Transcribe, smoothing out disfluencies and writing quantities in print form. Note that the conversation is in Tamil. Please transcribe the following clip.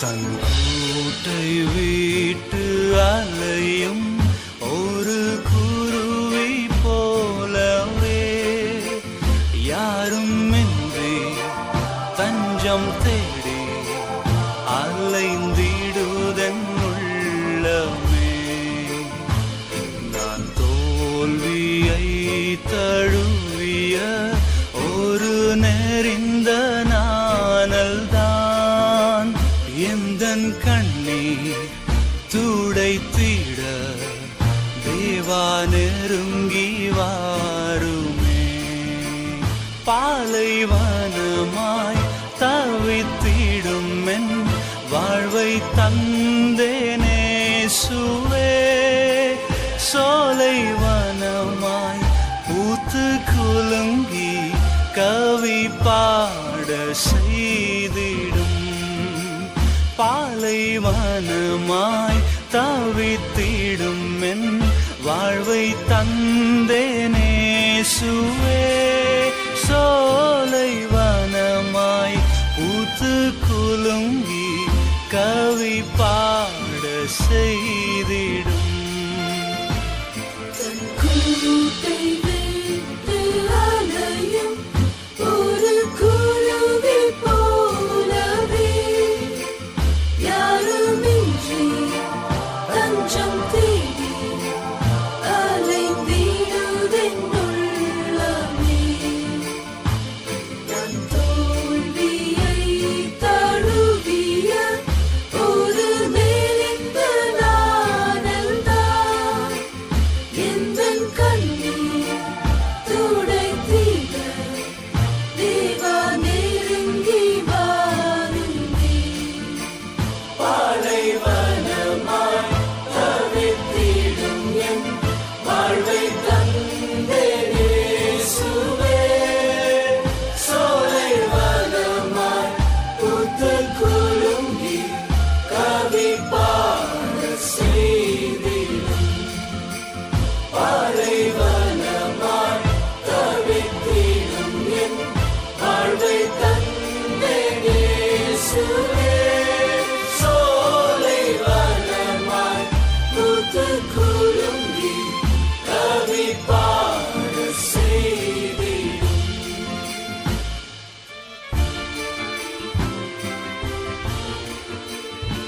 தன் கூட்டை வீட்டு அலையும் ஒரு குருவி போலவே யாரும் இன்றி தஞ்சம் தேடி அலைந்திடுதன் உள்ளமே. நான் தோல்வியை தழுவிய ஒரு நெறிந்த நானல்தான் எந்தன் கண்ணீர் துடைத்திட தேவா நெருங்கி வாருமே. பாலைவனமாய் தவித்திடும் என் வாழ்வை தந்தேனே சுவே. சோலைவனமாய் பூத்து குலுங்கி கவி பாட செய்திடும். பாலைவனமாய் தவித்திடும் என் வாழ்வை தந்தேனே சுவே. சோலைவனமாய் பூத்து குலுங்கி கவி பாட செய்தி